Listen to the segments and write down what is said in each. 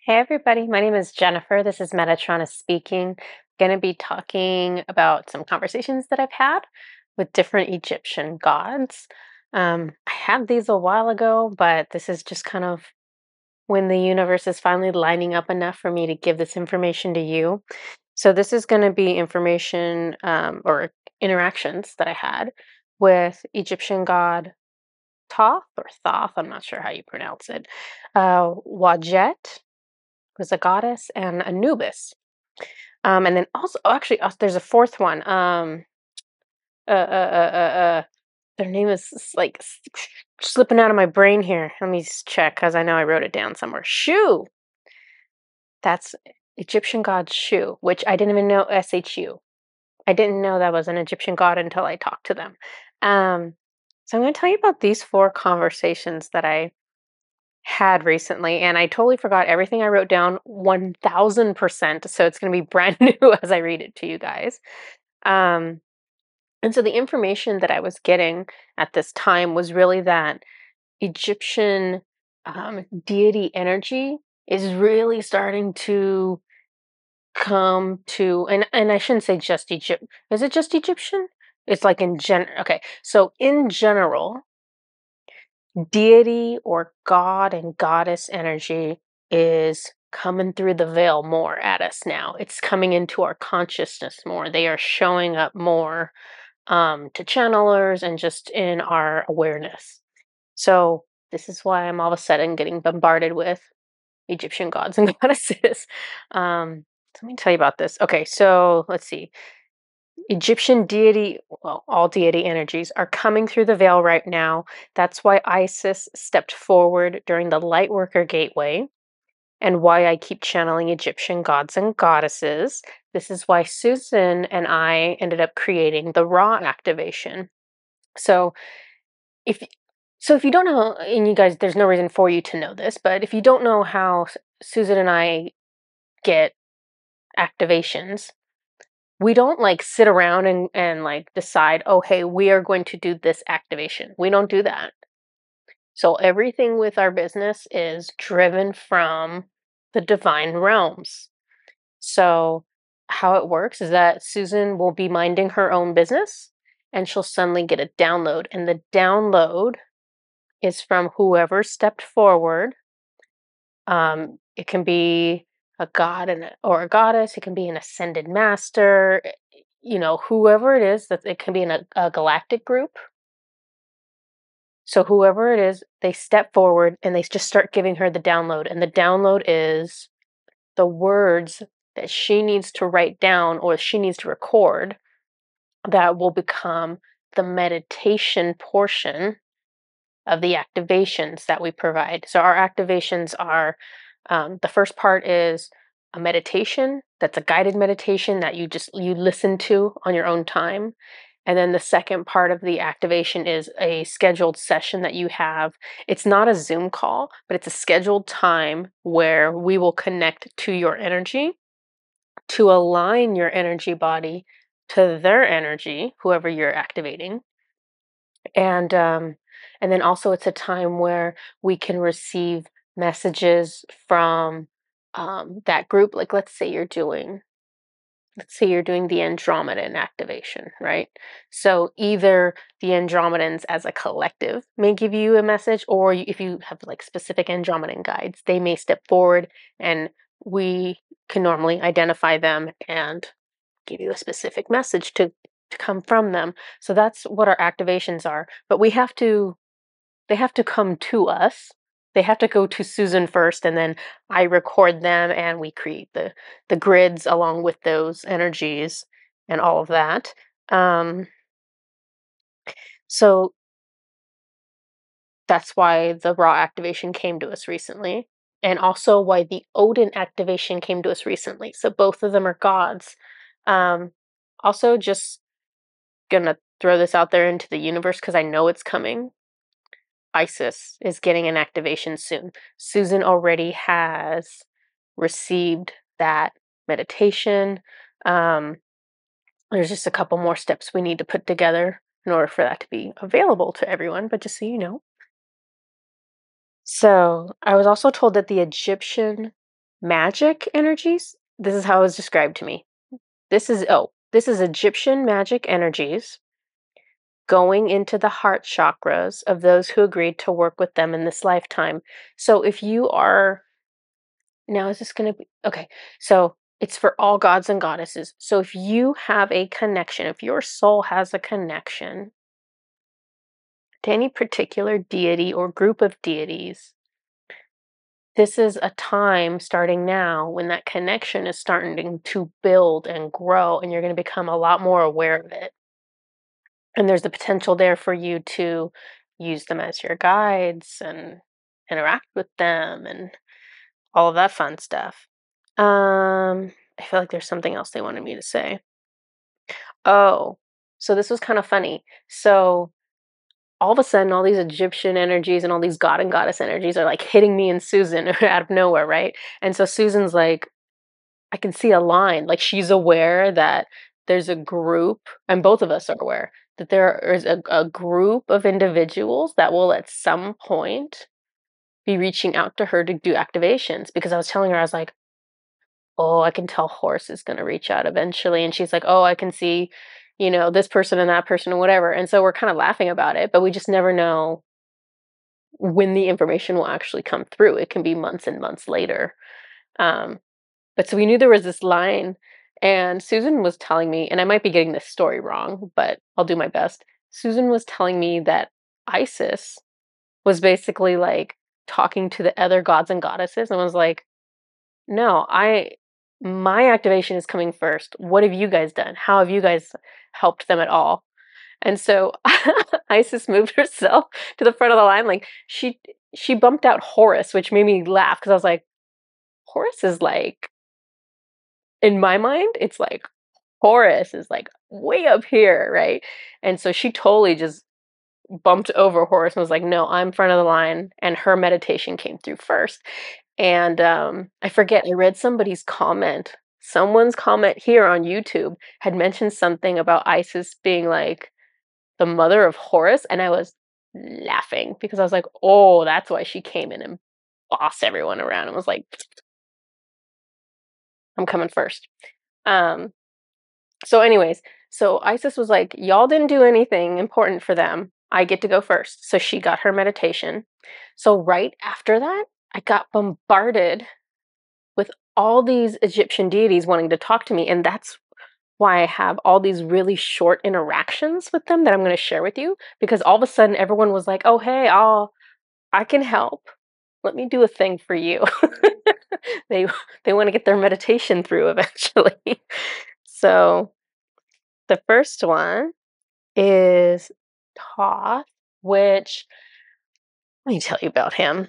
Hey everybody, my name is Jennifer. This is Metatrona speaking. Going to be talking about some conversations that I've had with different Egyptian gods. I had these a while ago, but this is just kind of when the universe is finally lining up enough for me to give this information to you. So this is going to be information or interactions that I had with Egyptian god Thoth or Thoth. I'm not sure how you pronounce it. Wadjet was a goddess, and Anubis. And then also, actually, there's a fourth one. Uh, uh, uh, uh, uh, their name is like slipping out of my brain here. Let me check because I know I wrote it down somewhere. Shu. That's Egyptian god Shu, which I didn't even know. Shu. I didn't know that was an Egyptian god until I talked to them. So I'm going to tell you about these four conversations that I had recently, and I totally forgot everything I wrote down 1000%. So it's going to be brand new as I read it to you guys. Um, and so the information that I was getting at this time was really that Egyptian deity energy is really starting to come to, and I shouldn't say just Egypt. Is it just Egyptian? It's like in okay. So in general, deity or god and goddess energy is coming through the veil more at us now. It's coming into our consciousness more. They are showing up more to channelers and just in our awareness. So this is why I'm all of a sudden getting bombarded with Egyptian gods and goddesses. Let me tell you about this. Okay, so let's see. Egyptian deity, well, all deity energies are coming through the veil right now. That's why Isis stepped forward during the Lightworker Gateway, and why I keep channeling Egyptian gods and goddesses. This is why Susan and I ended up creating the Raw activation. So if if you don't know, and you guys, there's no reason for you to know this, but if you don't know how Susan and I get activations, we don't like sit around and like decide, oh, hey, we are going to do this activation. We don't do that. So everything with our business is driven from the divine realms. So how it works is that Susan will be minding her own business and she'll suddenly get a download. And the download is from whoever stepped forward. It can be a god or a goddess. It can be an ascended master. Whoever it is, that it can be in a galactic group. So whoever it is, they step forward and they just start giving her the download. And the download is the words that she needs to write down or she needs to record that will become the meditation portion of the activations that we provide. So our activations are the first part is a meditation that's a guided meditation that you listen to on your own time. And then the second part of the activation is a scheduled session that you have. It's not a Zoom call, but it's a scheduled time where we will connect to your energy to align your energy body to their energy, whoever you're activating. And then also it's a time where we can receive messages from that group. Like let's say you're doing the Andromedan activation, right? So either the Andromedans as a collective may give you a message, or if you have like specific Andromedan guides, they may step forward and we can normally identify them and give you a specific message to come from them. So that's what our activations are. But they have to come to us. They have to go to Susan first, and then I record them and we create the grids along with those energies and all of that. So that's why the raw activation came to us recently, and also why the Odin activation came to us recently. So both of them are gods. Um, Also, just gonna throw this out there into the universe because I know it's coming. Isis is getting an activation soon. Susan already has received that meditation. Um, there's just a couple more steps we need to put together in order for that to be available to everyone, but just so you know. So I was also told that the Egyptian magic energies. This is how it was described to me. This is Egyptian magic energies going into the heart chakras of those who agreed to work with them in this lifetime. So if you are now, is this going to be okay? So it's for all gods and goddesses. So if you have a connection, if your soul has a connection to any particular deity or group of deities, this is a time starting now when that connection is starting to build and grow, and you're going to become a lot more aware of it. And there's the potential there for you to use them as your guides and interact with them and all of that fun stuff. I feel like there's something else they wanted me to say. Oh, so this was kind of funny. So all of a sudden, all these Egyptian energies and all these god and goddess energies are like hitting me and Susan out of nowhere, right? And so Susan's like, I can see a line. Like she's aware that there's a group, and both of us are aware that there is a group of individuals that will at some point be reaching out to her to do activations. Because I was telling her, I was like, oh, I can tell Horse is going to reach out eventually. And she's like, oh, I can see, this person and that person and whatever. And so we're kind of laughing about it, but we just never know when the information will actually come through. It can be months and months later. Um, but so we knew there was this line, and Susan was telling me, and I might be getting this story wrong, but I'll do my best. Susan was telling me that Isis was basically like talking to the other gods and goddesses and was like, no, my activation is coming first. What have you guys done? How have you guys helped them at all? And so Isis moved herself to the front of the line. Like she bumped out Horus, which made me laugh because I was like, Horus is like, in my mind, it's like Horus is like way up here, right? And so she totally just bumped over Horus and was like, no, I'm front of the line. And her meditation came through first. And I forget, I read somebody's comment. Someone's comment here on YouTube had mentioned something about Isis being like the mother of Horus. And I was laughing because I was like, oh, that's why she came in and bossed everyone around and was like, I'm coming first. Um, so, anyways, so Isis was like, y'all didn't do anything important for them. I get to go first. So she got her meditation. So, right after that, I got bombarded with all these Egyptian deities wanting to talk to me. And that's why I have all these really short interactions with them that I'm going to share with you. Because all of a sudden, everyone was like, oh, hey, I can help. Let me do a thing for you. they they want to get their meditation through eventually. So the first one is Thoth, which let me tell you about him.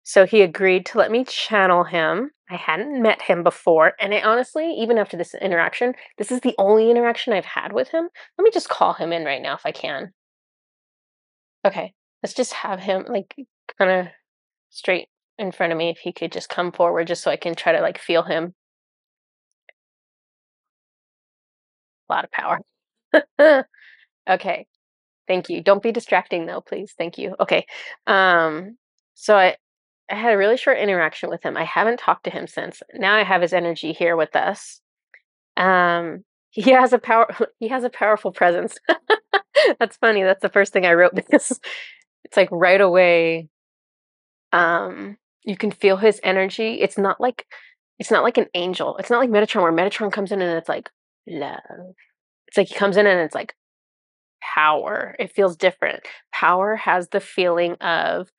So he agreed to let me channel him. I hadn't met him before, and I honestly, even after this interaction, this is the only interaction I've had with him. Let me just call him in right now if I can. Okay, let's just have him like kind of straight in front of me. If he could just come forward, just so I can try to like feel him. A lot of power. Okay. Thank you. Don't be distracting though, please. Thank you. Okay. So I had a really short interaction with him. I haven't talked to him since. Now I have his energy here with us. He has a he has a powerful presence. That's funny. That's the first thing I wrote because it's like right away you can feel his energy. It's not like an angel. It's not like Metatron where Metatron comes in and it's like love. It's like he comes in and it's like power. It feels different. Power has the feeling of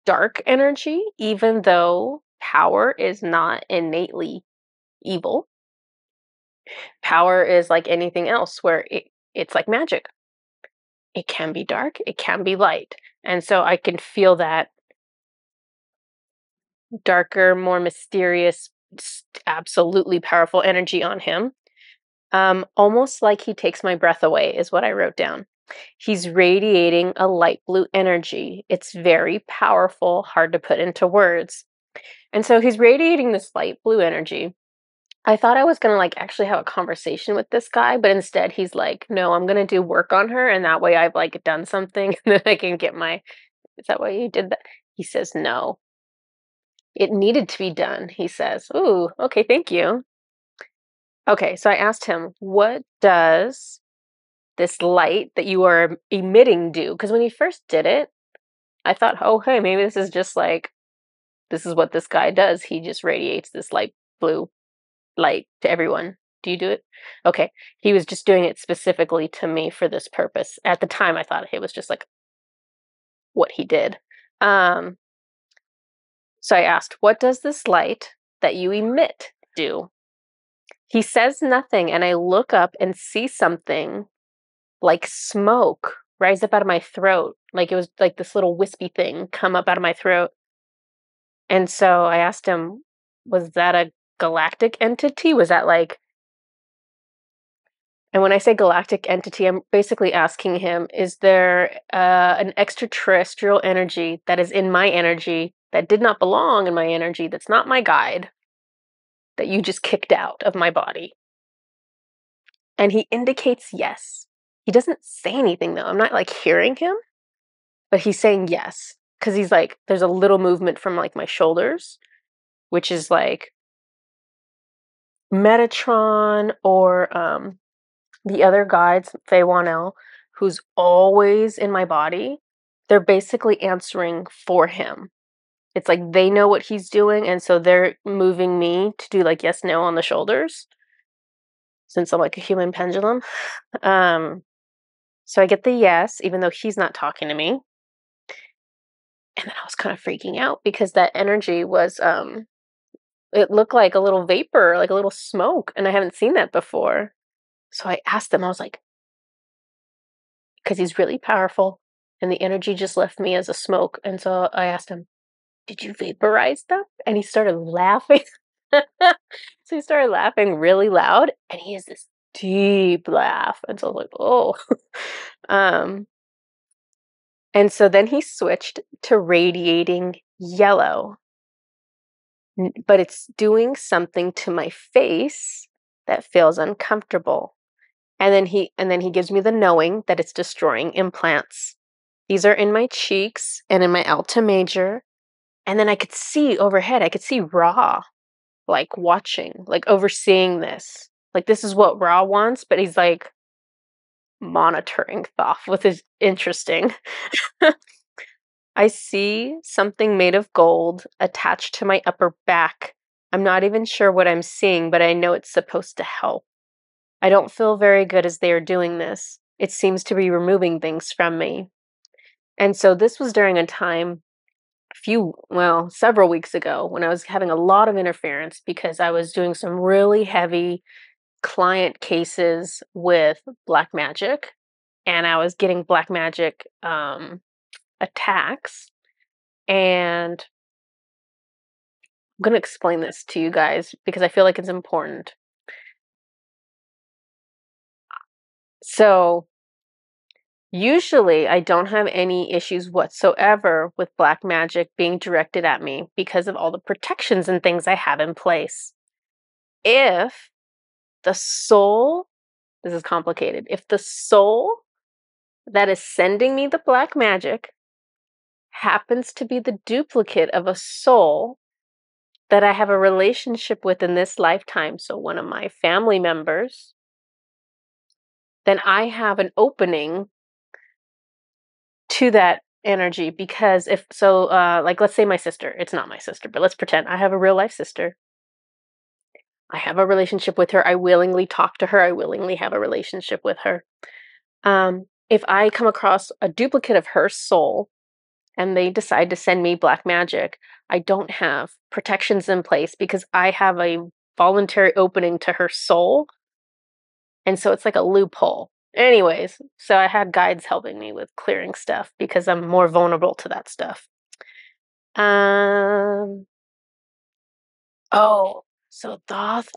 dark energy, even though power is not innately evil. Power is like anything else where it's like magic. It can be dark, it can be light. And so I can feel that darker, more mysterious, absolutely powerful energy on him. Almost like he takes my breath away, is what I wrote down. He's radiating a light blue energy. It's very powerful, hard to put into words. And so he's radiating this light blue energy. I thought I was going to like actually have a conversation with this guy, but instead he's like, no, I'm going to do work on her. And that way I've like done something and then I can get is that why you did that? He says no. It needed to be done, he says. Ooh, okay, thank you. Okay, so I asked him, what does this light that you are emitting do? Because when he first did it, I thought, oh, hey, maybe this is just like, this is what this guy does. He just radiates this light blue light to everyone. Do you do it? Okay. He was just doing it specifically to me for this purpose. At the time, I thought it was just like what he did. So I asked, what does this light that you emit do? He says nothing, and I look up and see something like smoke rise up out of my throat. Like it was like this little wispy thing come up out of my throat. And so I asked him, was that a galactic entity? Was that like, and when I say galactic entity, I'm basically asking him, is there an extraterrestrial energy that is in my energy that did not belong in my energy, that's not my guide, that you just kicked out of my body? And he indicates yes. He doesn't say anything though. I'm not like hearing him, but he's saying yes. Because he's like, there's a little movement from like my shoulders, which is like Metatron or the other guides, Feywanel, who's always in my body. They're basically answering for him. It's like they know what he's doing, and so they're moving me to do like yes, no on the shoulders, since I'm like a human pendulum. So I get the yes, even though he's not talking to me. And then I was kind of freaking out because that energy was it looked like a little vapor, like a little smoke, and I haven't seen that before. So I asked him, I was like, because he's really powerful and the energy just left me as a smoke. And so I asked him, did you vaporize them? And he started laughing. So he started laughing really loud, and he has this deep laugh. And so I was like, oh. And so then he switched to radiating yellow, but it's doing something to my face that feels uncomfortable. And then he gives me the knowing that it's destroying implants. These are in my cheeks and in my alta major. And then I could see overhead, I could see Ra like watching, like overseeing this. Like this is what Ra wants, but he's like monitoring Thoth, which is interesting. I see something made of gold attached to my upper back. I'm not even sure what I'm seeing, but I know it's supposed to help. I don't feel very good as they are doing this. It seems to be removing things from me. And so this was during a time several weeks ago when I was having a lot of interference because I was doing some really heavy client cases with black magic, and I was getting black magic attacks. And I'm going to explain this to you guys because I feel like it's important. So usually I don't have any issues whatsoever with black magic being directed at me because of all the protections and things I have in place. If the soul, this is complicated, if the soul that is sending me the black magic happens to be the duplicate of a soul that I have a relationship with in this lifetime, so one of my family members, then I have an opening to that energy. Because if so, like let's say my sister, it's not my sister, but let's pretend I have a real life sister. I have a relationship with her. I willingly talk to her. I willingly have a relationship with her. If I come across a duplicate of her soul and they decide to send me black magic, I don't have protections in place because I have a voluntary opening to her soul. And so it's like a loophole. Anyways, so I had guides helping me with clearing stuff because I'm more vulnerable to that stuff. Oh, so Thoth,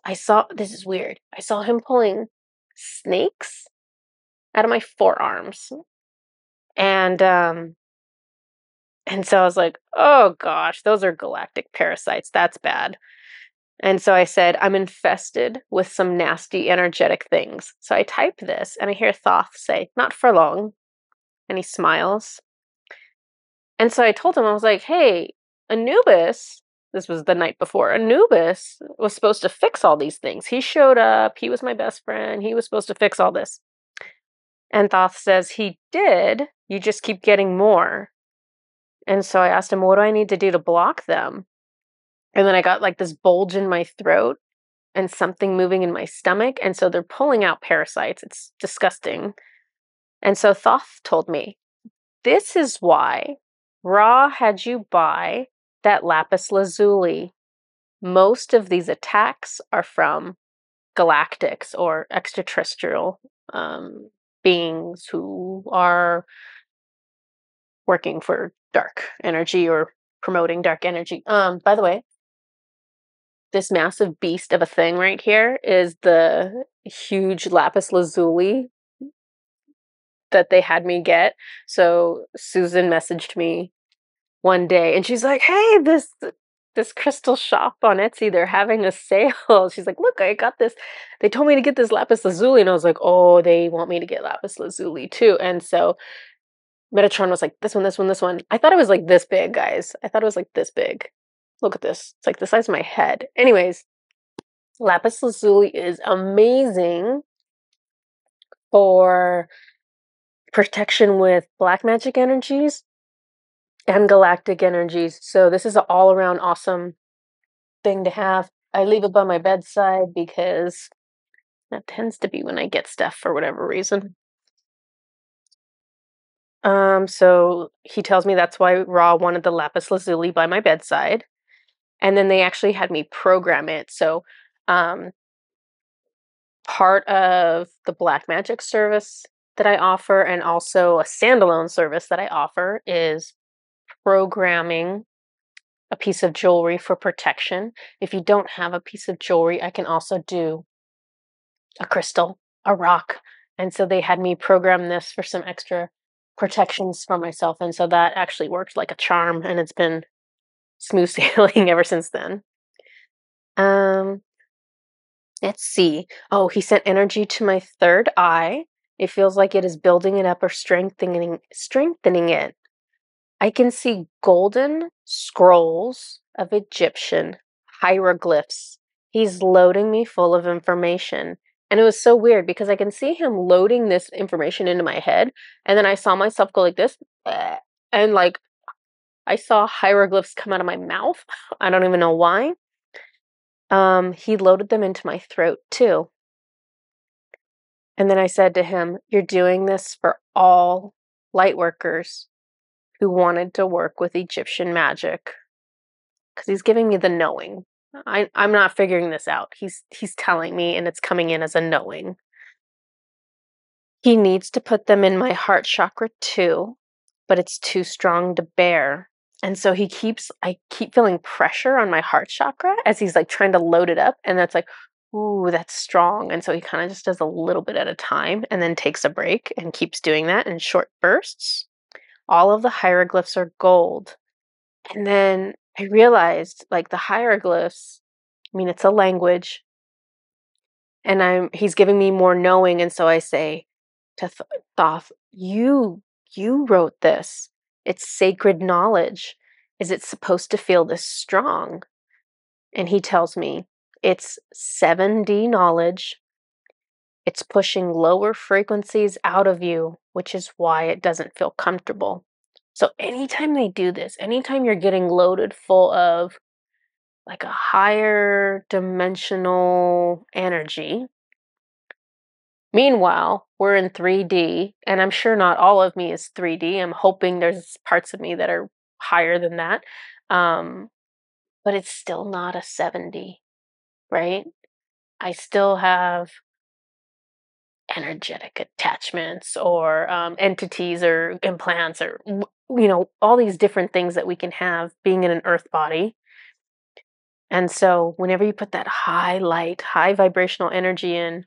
this is weird. I saw him pulling snakes out of my forearms. And so I was like, oh gosh, those are galactic parasites. That's bad. And so I said, I'm infested with some nasty energetic things. So I type this and I hear Thoth say, not for long. And he smiles. And so I told him, I was like, hey, Anubis this was the night before, Anubis was supposed to fix all these things. He showed up, he was my best friend, he was supposed to fix all this. And Thoth says he did, you just keep getting more. And so I asked him, what do I need to do to block them? And then I got like this bulge in my throat and something moving in my stomach. And so they're pulling out parasites. It's disgusting. And so Thoth told me, this is why Ra had you buy that lapis lazuli. Most of these attacks are from galactics or extraterrestrial beings who are working for dark energy or promoting dark energy. By the way, this massive beast of a thing right here is the huge lapis lazuli that they had me get. So Susan messaged me one day and she's like, hey, this crystal shop on Etsy, they're having a sale. She's like, look, I got this. They told me to get this lapis lazuli. And I was like, oh, they want me to get lapis lazuli too. And so Metatron was like, this one, this one, this one. I thought it was like this big, guys. I thought it was like this big. Look at this. It's like the size of my head. Anyways, lapis lazuli is amazing for protection with black magic energies and galactic energies. So this is an all-around awesome thing to have. I leave it by my bedside because that tends to be when I get stuff for whatever reason. So he tells me that's why Ra wanted the lapis lazuli by my bedside. And then they actually had me program it. So part of the black magic service that I offer and also a standalone service that I offer is programming a piece of jewelry for protection. If you don't have a piece of jewelry, I can also do a crystal, a rock. And so they had me program this for some extra protections for myself. And so that actually worked like a charm, and it's been smooth sailing ever since then. Let's see. Oh, he sent energy to my third eye. It feels like it is building it up or strengthening it. I can see golden scrolls of Egyptian hieroglyphs. He's loading me full of information. And it was so weird because I can see him loading this information into my head. And then I saw myself go like this. And like I saw hieroglyphs come out of my mouth. I don't even know why. He loaded them into my throat too. And then I said to him, you're doing this for all light workers who wanted to work with Egyptian magic. Because he's giving me the knowing. I'm not figuring this out. He's telling me, and it's coming in as a knowing. He needs to put them in my heart chakra too, but it's too strong to bear. And so I keep feeling pressure on my heart chakra as he's like trying to load it up. And that's like, ooh, that's strong. And so he kind of just does a little bit at a time and then takes a break and keeps doing that in short bursts. All of the hieroglyphs are gold. And then I realized like the hieroglyphs, I mean, it's a language. And he's giving me more knowing. And so I say to Thoth, you wrote this. It's sacred knowledge. Is it supposed to feel this strong? And he tells me it's 7D knowledge. It's pushing lower frequencies out of you, which is why it doesn't feel comfortable. So anytime they do this, anytime you're getting loaded full of like a higher dimensional energy, meanwhile, we're in 3D, and I'm sure not all of me is 3D. I'm hoping there's parts of me that are higher than that. But it's still not a 7D, right? I still have energetic attachments or entities or implants or, all these different things that we can have being in an earth body. And so whenever you put that high light, high vibrational energy in,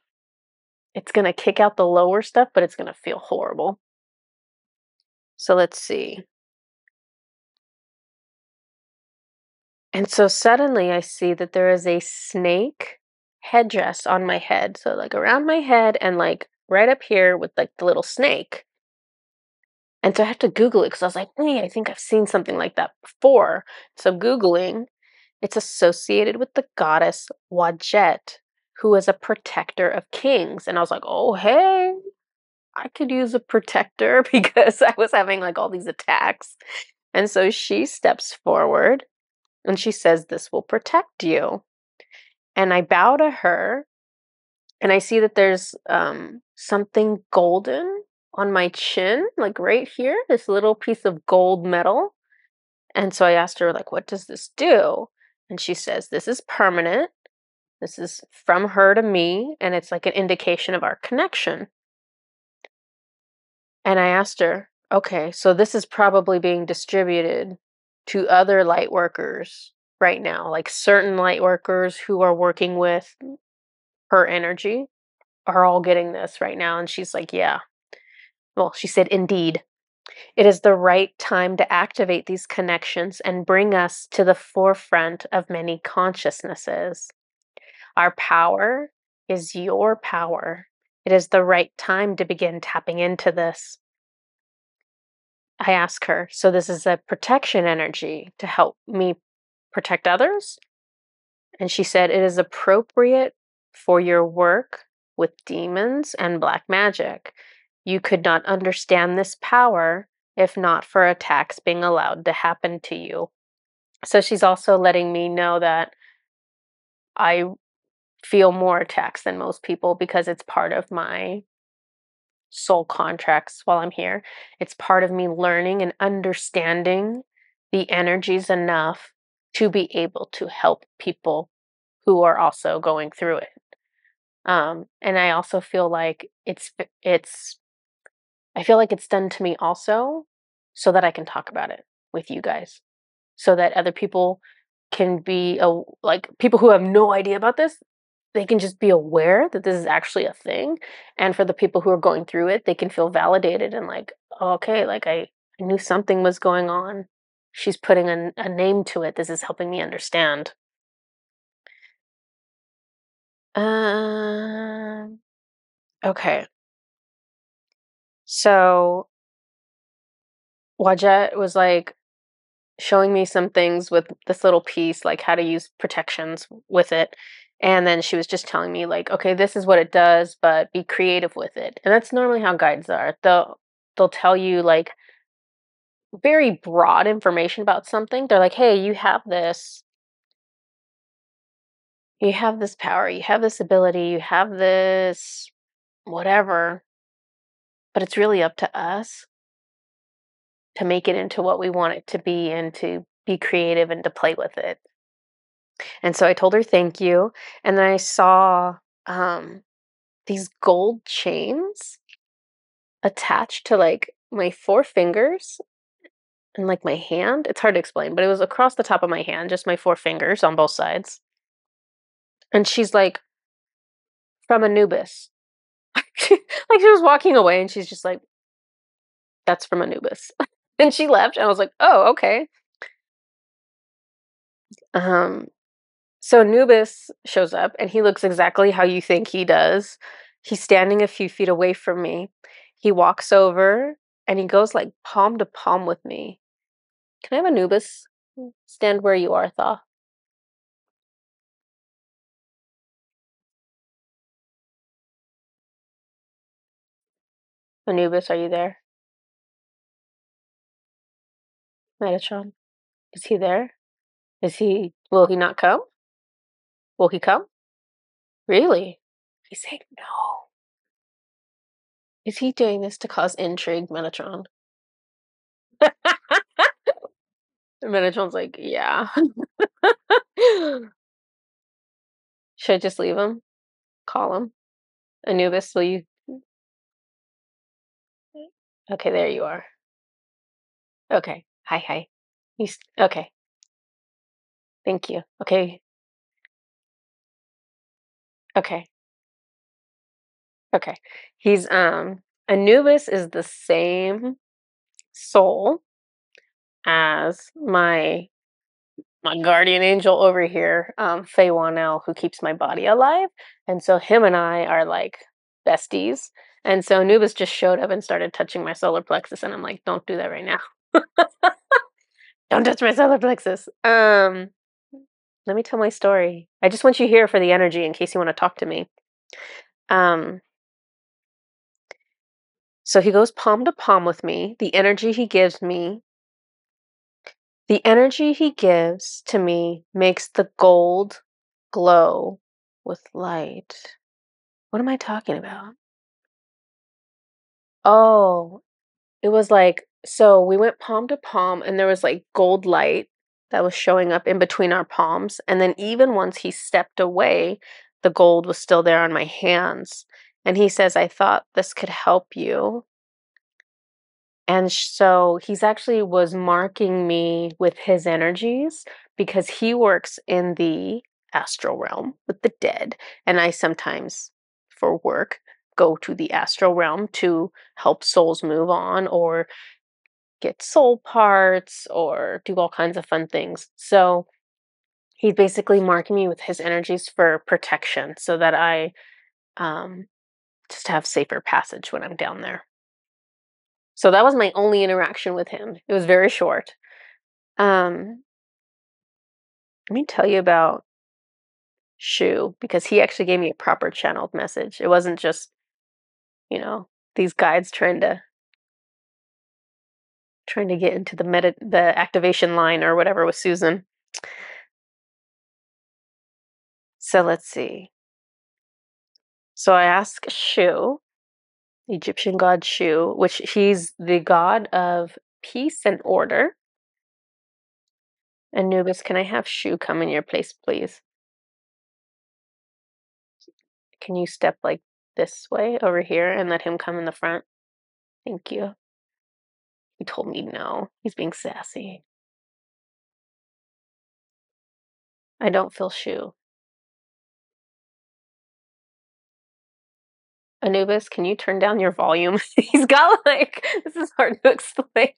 it's going to kick out the lower stuff, but it's going to feel horrible. So let's see. And so suddenly I see that there is a snake headdress on my head. So like around my head and like right up here with like the little snake. And so I have to Google it because I was like, hey, I think I've seen something like that before. So Googling, It's associated with the goddess Wadjet, who is a protector of kings. And I was like, oh, hey, I could use a protector because I was having like all these attacks. And so she steps forward and she says, this will protect you. And I bow to her and I see that there's something golden on my chin, like right here, this little piece of gold metal. And so I asked her, like, what does this do? And she says, this is permanent. This is from her to me, and it's like an indication of our connection. And I asked her, okay, so this is probably being distributed to other light workers right now, like certain light workers who are working with her energy are all getting this right now. And she's like, yeah. Well, she said, indeed. It is the right time to activate these connections and bring us to the forefront of many consciousnesses. Our power is your power. It is the right time to begin tapping into this. I ask her, so this is a protection energy to help me protect others? And she said, it is appropriate for your work with demons and black magic. You could not understand this power if not for attacks being allowed to happen to you. So she's also letting me know that I feel more attacks than most people because it's part of my soul contracts while I'm here. It's part of me learning and understanding the energies enough to be able to help people who are also going through it. And I also feel like I feel like it's done to me also so that I can talk about it with you guys, so that other people can be like people who have no idea about this, they can just be aware that this is actually a thing. And for the people who are going through it, they can feel validated and like, oh, okay, like I knew something was going on. She's putting a name to it. This is helping me understand. Um, okay. So Wajet was like showing me some things with this little piece, like how to use protections with it. And then she was just telling me, like, okay, this is what it does, but be creative with it. And that's normally how guides are. They'll tell you like very broad information about something. They're like, hey, you have this power, you have this ability, you have this whatever, but it's really up to us to make it into what we want it to be and to be creative and to play with it. And so I told her thank you. And then I saw um, these gold chains attached to like my four fingers and like my hand. It's hard to explain, but it was across the top of my hand, just my four fingers on both sides. And she's like, from Anubis. Like she was walking away and she's just like, that's from Anubis. And she left. And I was like, oh, okay. Um, So Anubis shows up and he looks exactly how you think he does. He's standing a few feet away from me. He walks over and he goes like palm to palm with me. Can I have Anubis stand where you are, Thoth? Anubis, are you there? Metatron, is he there? Will he not come? Will he come? Really? He's saying no. Is he doing this to cause intrigue, Metatron? Metatron's like, yeah. Should I just leave him? Call him? Anubis, will you? Okay, there you are. Okay. Hi, hi. Okay. Thank you. Okay. Okay. Okay. He's Anubis is the same soul as my guardian angel over here, Faye Wanell, who keeps my body alive. And so him and I are like besties. And so Anubis just showed up and started touching my solar plexus, and I'm like, don't do that right now. Don't touch my solar plexus. Let me tell my story. I just want you here for the energy in case you want to talk to me. Um, so he goes palm to palm with me. The energy he gives to me makes the gold glow with light. What am I talking about? Oh, it was like, so we went palm to palm and there was like gold light that was showing up in between our palms. And then even once he stepped away, the gold was still there on my hands. And he says, I thought this could help you. And so he's actually was marking me with his energies because he works in the astral realm with the dead. And I sometimes, for work, go to the astral realm to help souls move on or get soul parts or do all kinds of fun things. So he's basically marking me with his energies for protection so that I um, just have safer passage when I'm down there. So that was my only interaction with him. It was very short. Let me tell you about Shu because he actually gave me a proper channeled message. It wasn't just, you know, these guides trying to get into the activation line or whatever with Susan. So let's see. So I asked Shu, Egyptian god Shu, which he's the god of peace and order. Anubis, can I have Shu come in your place, please? Can you step like this way over here and let him come in the front? Thank you. He told me no. He's being sassy. I don't feel Shu. Anubis, can you turn down your volume? He's got like, this is hard to explain.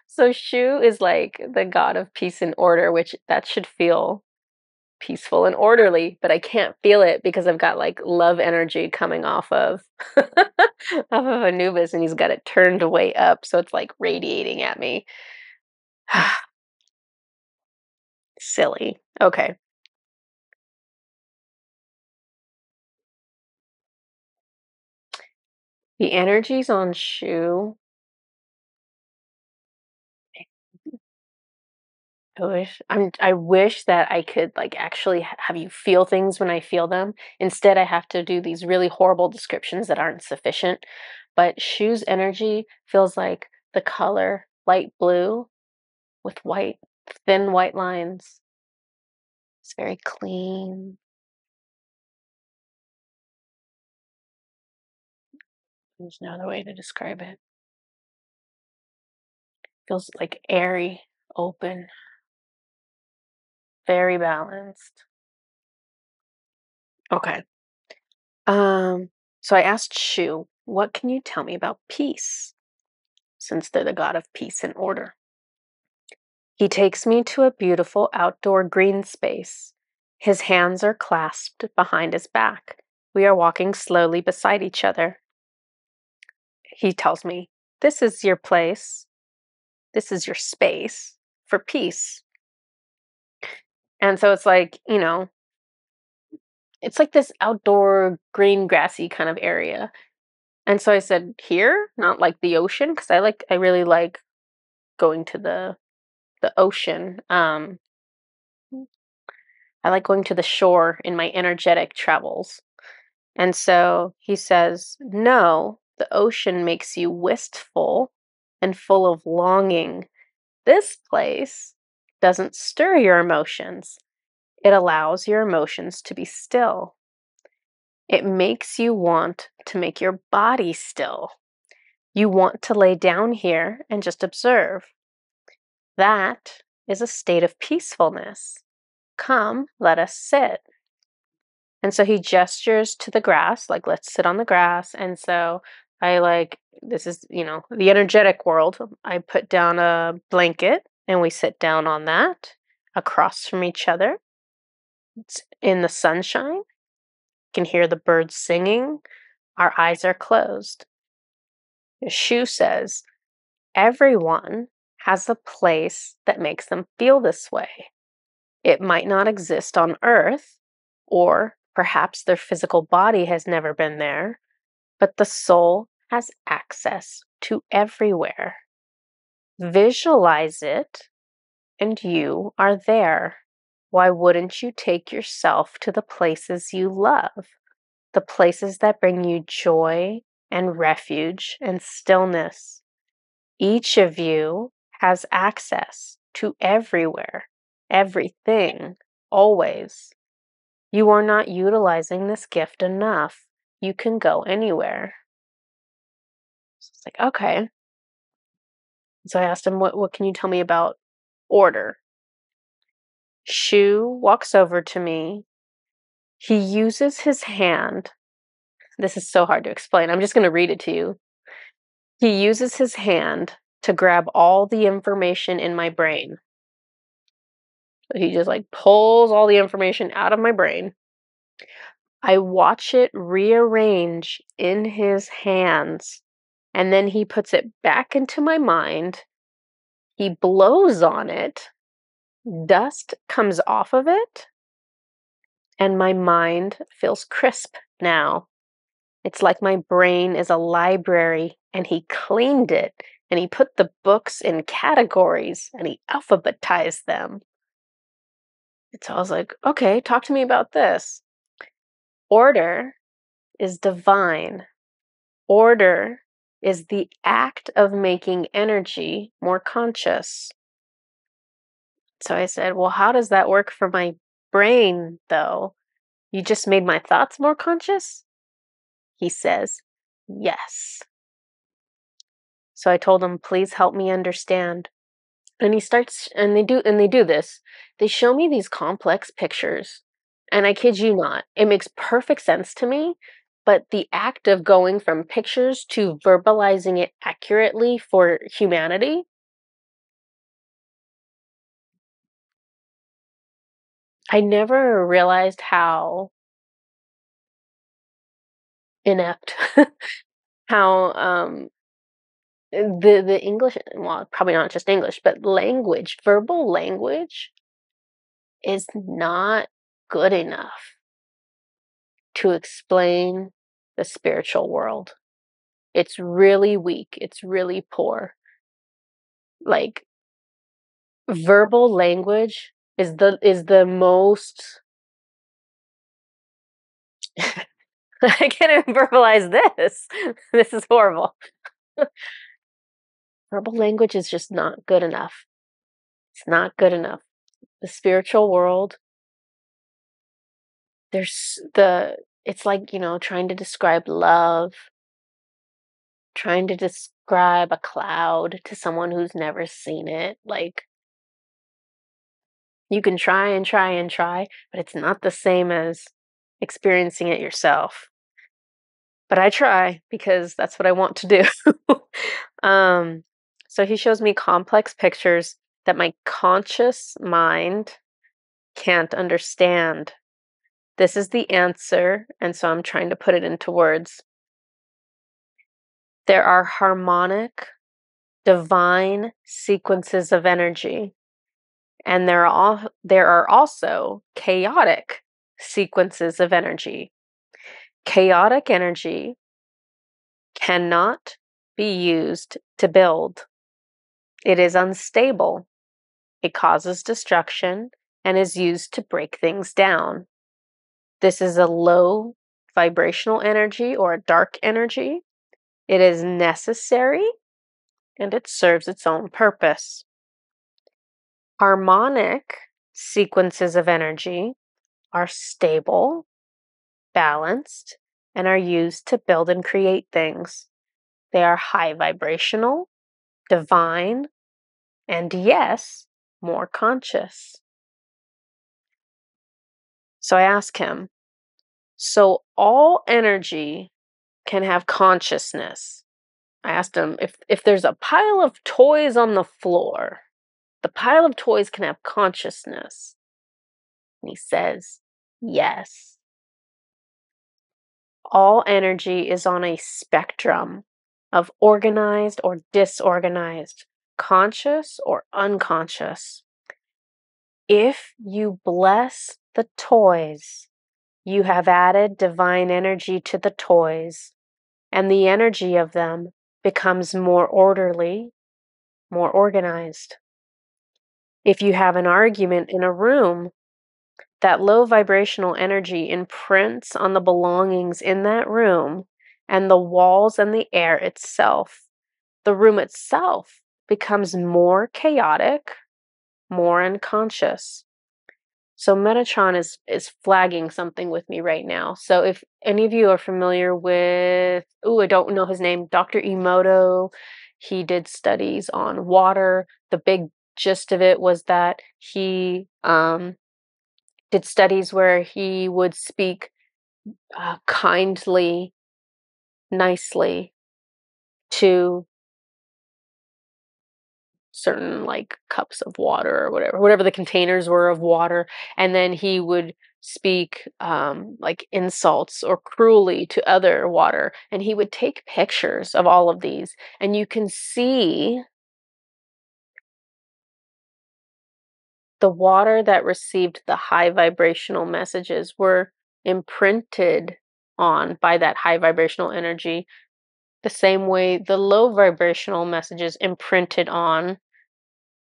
So Shu is like the god of peace and order, which that should feel peaceful and orderly, but I can't feel it because I've got like love energy coming off of off of Anubis and he's got it turned way up, so it's like radiating at me. Silly. Okay. The energies on Shu. I wish that I could like actually have you feel things when I feel them. Instead, I have to do these really horrible descriptions that aren't sufficient. But Shu's energy feels like the color light blue with white, thin white lines. It's very clean. There's no other way to describe it. Feels like airy, open, very balanced. Okay. So I asked Shu, what can you tell me about peace? Since they're the god of peace and order. He takes me to a beautiful outdoor green space. His hands are clasped behind his back. We are walking slowly beside each other. He tells me, this is your place. This is your space for peace. And so it's like, it's like this outdoor green grassy kind of area. And so I said, here, not like the ocean, because I really like going to the ocean. I like going to the shore in my energetic travels. And so he says, no, the ocean makes you wistful and full of longing. This place doesn't stir your emotions. It allows your emotions to be still. It makes you want to make your body still. You want to lay down here and just observe. That is a state of peacefulness. Come, let us sit. And so he gestures to the grass, like, let's sit on the grass. And so this is, the energetic world. I put down a blanket and we sit down on that across from each other. It's in the sunshine. You can hear the birds singing. Our eyes are closed. The Shu says, everyone has a place that makes them feel this way. It might not exist on Earth, or perhaps their physical body has never been there, but the soul has access to everywhere. Visualize it, and you are there. Why wouldn't you take yourself to the places you love, the places that bring you joy and refuge and stillness? Each of you has access to everywhere, everything, always. You are not utilizing this gift enough. You can go anywhere. So it's like, okay. So I asked him, what can you tell me about order? Shu walks over to me. He uses his hand. This is so hard to explain. I'm just going to read it to you. He uses his hand to grab all the information in my brain. So he just like pulls all the information out of my brain. I watch it rearrange in his hands, and then he puts it back into my mind. He blows on it. Dust comes off of it, and my mind feels crisp now. It's like my brain is a library, and he cleaned it, and he put the books in categories, and he alphabetized them. And so I was like, okay, talk to me about this. Order is divine. Order is the act of making energy more conscious. So I said, well, how does that work for my brain, though? You just made my thoughts more conscious? He says, yes. So I told him, please help me understand. And he starts, and they do this. They show me these complex pictures. And I kid you not, it makes perfect sense to me. But the act of going from pictures to verbalizing it accurately for humanity, I never realized how inept, how the English, well, probably not just English, but language, verbal language is not good enough to explain the spiritual world. It's really weak. It's really poor. Like verbal language is the most I can't even verbalize this. This is horrible. Verbal language is just not good enough. It's not good enough. The spiritual world, there's the it's like, trying to describe love, trying to describe a cloud to someone who's never seen it. Like you can try and try and try, but it's not the same as experiencing it yourself. But I try because that's what I want to do. um, so he shows me complex pictures that my conscious mind can't understand. This is the answer, and so I'm trying to put it into words. There are harmonic, divine sequences of energy, and there are also chaotic sequences of energy. Chaotic energy cannot be used to build. It is unstable. It causes destruction and is used to break things down. This is a low vibrational energy or a dark energy. It is necessary and it serves its own purpose. Harmonic sequences of energy are stable, balanced, and are used to build and create things. They are high vibrational, divine, and yes, more conscious. So I ask him, so all energy can have consciousness. I asked him if there's a pile of toys on the floor, the pile of toys can have consciousness. And he says, yes. All energy is on a spectrum of organized or disorganized, conscious or unconscious. If you bless the toys, you have added divine energy to the toys, and the energy of them becomes more orderly, more organized. If you have an argument in a room, that low vibrational energy imprints on the belongings in that room and the walls and the air itself. The room itself becomes more chaotic, more unconscious. So Metatron is flagging something with me right now. So if any of you are familiar with, I don't know his name, Dr. Emoto, he did studies on water. The big gist of it was that he did studies where he would speak kindly, nicely to certain like cups of water or whatever the containers were of water, and then he would speak like insults or cruelly to other water, and he would take pictures of all of these, and you can see the water that received the high vibrational messages were imprinted on by that high vibrational energy the same way the low vibrational messages imprinted on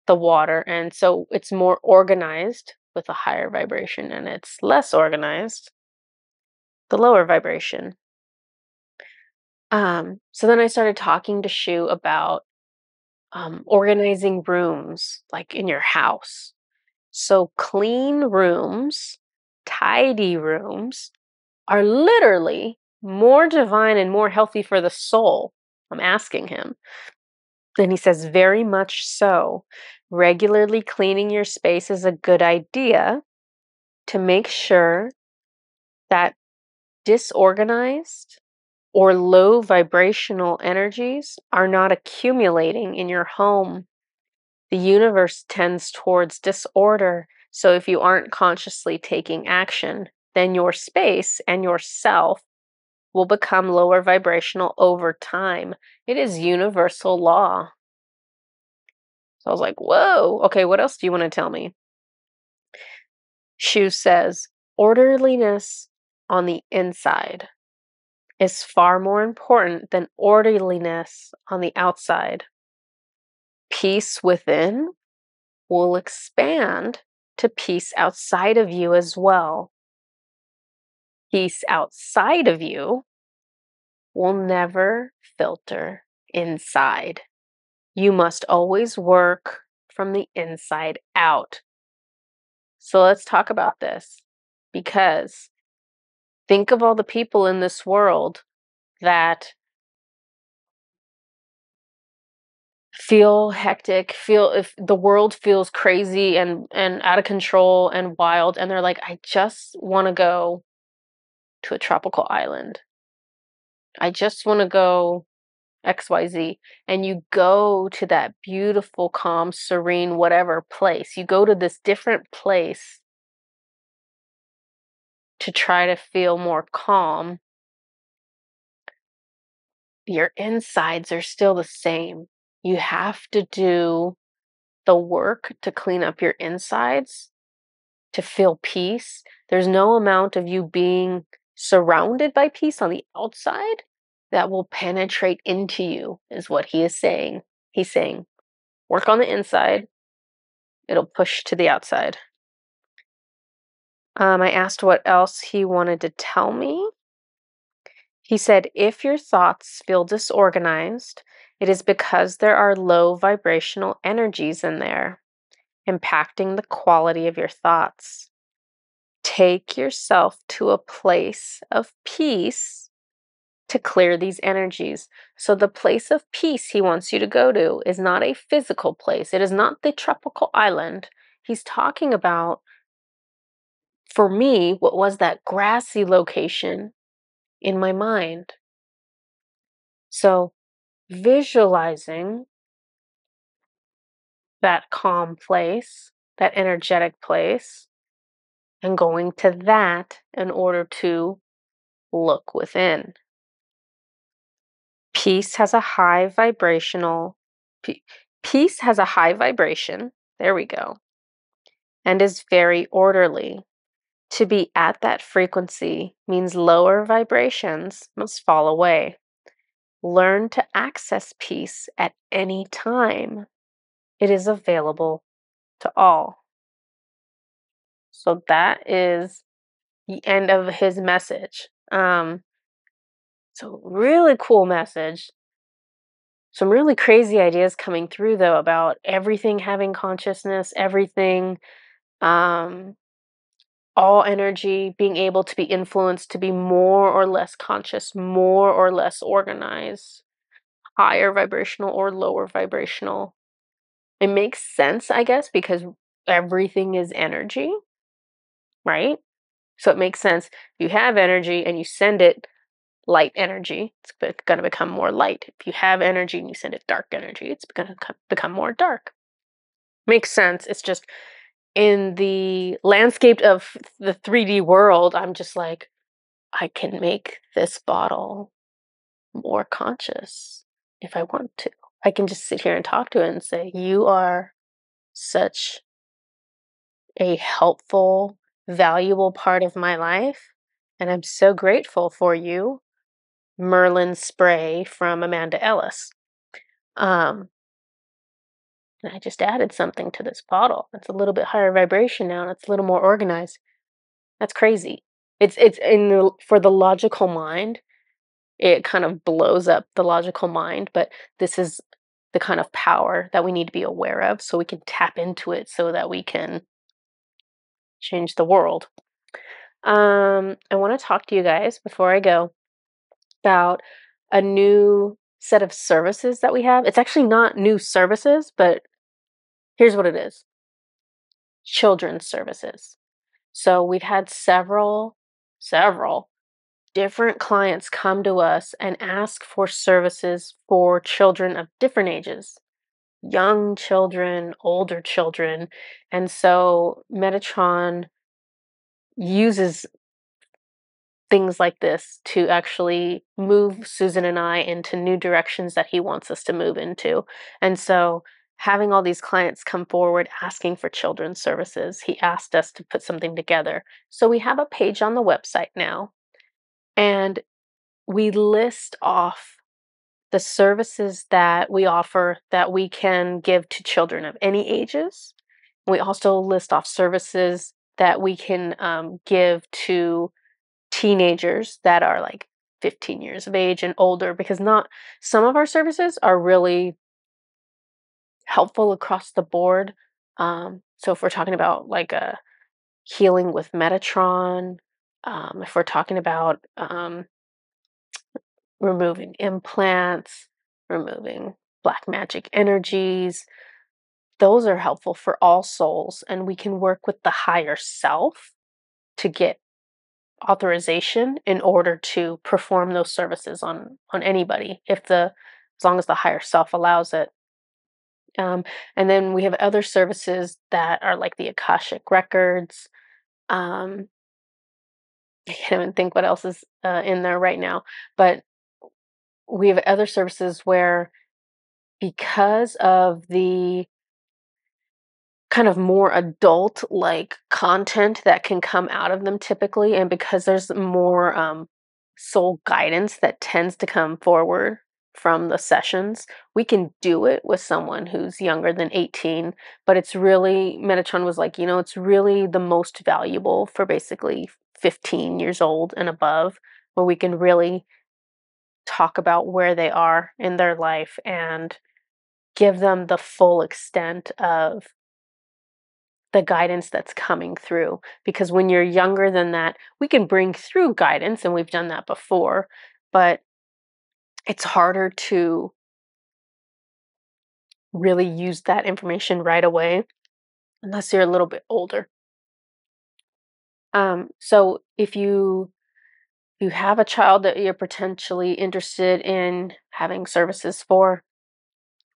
the water. And so it's more organized with a higher vibration, and it's less organized, the lower vibration. So then I started talking to Shu about organizing rooms like in your house. So clean rooms, tidy rooms are literally more divine and more healthy for the soul. I'm asking him. And he says, very much so. Regularly cleaning your space is a good idea to make sure that disorganized or low vibrational energies are not accumulating in your home. The universe tends towards disorder. So if you aren't consciously taking action, then your space and yourself will become lower vibrational over time. It is universal law. So I was like, whoa, okay, what else do you want to tell me? Shu says, orderliness on the inside is far more important than orderliness on the outside. Peace within will expand to peace outside of you as well. Peace outside of you will never filter inside. You must always work from the inside out. So let's talk about this, because think of all the people in this world that feel hectic, feel if the world feels crazy and out of control and wild, and they're like, I just want to go to a tropical island. I just want to go XYZ. And you go to that beautiful, calm, serene, whatever place. You go to this different place to try to feel more calm. Your insides are still the same. You have to do the work to clean up your insides to feel peace. There's no amount of you being surrounded by peace on the outside that will penetrate into you, is what he is saying. He's saying, work on the inside, it'll push to the outside. I asked what else he wanted to tell me. He said, if your thoughts feel disorganized, it is because there are low vibrational energies in there, impacting the quality of your thoughts. Take yourself to a place of peace to clear these energies. So the place of peace he wants you to go to is not a physical place. It is not the tropical island. He's talking about, for me, what was that grassy location in my mind. So visualizing that calm place, that energetic place, and going to that in order to look within. Peace has a high vibrational, peace has a high vibration. There we go. and is very orderly. To be at that frequency means lower vibrations must fall away. Learn to access peace at any time. It is available to all. So that is the end of his message. So really cool message. Some really crazy ideas coming through though about everything having consciousness, everything, um, all energy being able to be influenced to be more or less conscious, more or less organized, higher vibrational or lower vibrational. It makes sense, I guess, because everything is energy, right? So it makes sense. If you have energy and you send it light energy, it's going to become more light. If you have energy and you send it dark energy, it's going to become more dark. Makes sense. It's just in the landscape of the 3D world, I'm just like, I can make this bottle more conscious if I want to. I can just sit here and talk to it and say, you are such a helpful, valuable part of my life. And I'm so grateful for you, Merlin Spray from Amanda Ellis. And I just added something to this bottle. It's a little bit higher vibration now, and it's a little more organized. That's crazy. It's in the for the logical mind, it kind of blows up the logical mind, but this is the kind of power that we need to be aware of so we can tap into it so that we can change the world. I want to talk to you guys before I go about a new set of services that we have. It's actually not new services, but here's what it is: children's services. So we've had several different clients come to us and ask for services for children of different ages, young children, older children. And so Metatron uses things like this to actually move Susan and I into new directions that he wants us to move into. And so having all these clients come forward asking for children's services, he asked us to put something together. So we have a page on the website now, and we list off the services that we offer that we can give to children of any ages. We also list off services that we can give to teenagers that are like 15 years of age and older, because not some of our services are really helpful across the board. So if we're talking about like a healing with Metatron, if we're talking about removing implants, removing black magic energies, those are helpful for all souls, and we can work with the higher self to get authorization in order to perform those services on anybody, if the as long as the higher self allows it. And then we have other services that are like the Akashic records. I can't even think what else is in there right now, but we have other services where, because of the kind of more adult like content that can come out of them typically, and because there's more soul guidance that tends to come forward from the sessions, we can do it with someone who's younger than 18. But it's really, Metatron was like, it's really the most valuable for basically 15 years old and above, where we can really talk about where they are in their life and give them the full extent of the guidance that's coming through. Because when you're younger than that, we can bring through guidance, and we've done that before, but it's harder to really use that information right away unless you're a little bit older. So if you have a child that you're potentially interested in having services for,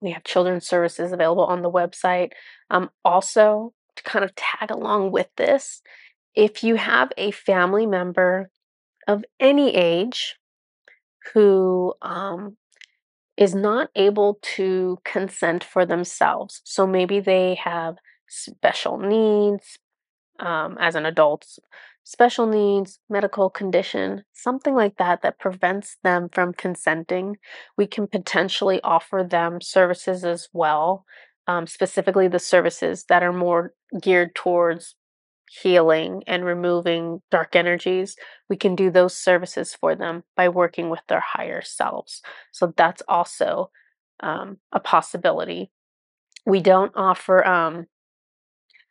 we have children's services available on the website. Also, to kind of tag along with this, if you have a family member of any age who is not able to consent for themselves, so maybe they have special needs, as an adult, special needs, medical condition, something like that that prevents them from consenting, we can potentially offer them services as well, specifically the services that are more geared towards healing and removing dark energies. We can do those services for them by working with their higher selves. So that's also a possibility. We don't offer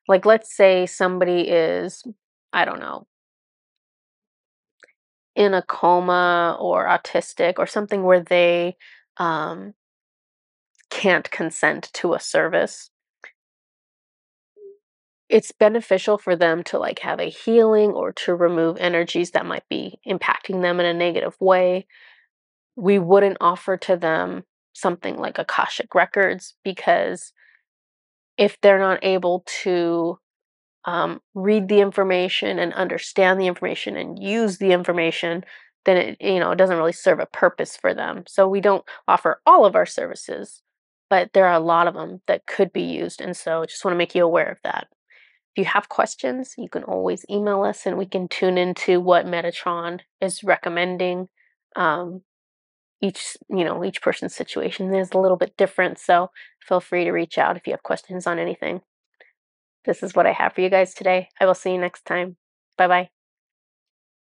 like, let's say somebody is, I don't know, in a coma or autistic or something where they um, can't consent to a service. It's beneficial for them to like have a healing or to remove energies that might be impacting them in a negative way. We wouldn't offer to them something like Akashic records because if they're not able to read the information and understand the information and use the information, then it doesn't really serve a purpose for them. So we don't offer all of our services, but there are a lot of them that could be used. And so just want to make you aware of that. If you have questions, you can always email us and we can tune into what Metatron is recommending. Um, each person's situation is a little bit different, so feel free to reach out if you have questions on anything. This is what I have for you guys today. I will see you next time. Bye bye.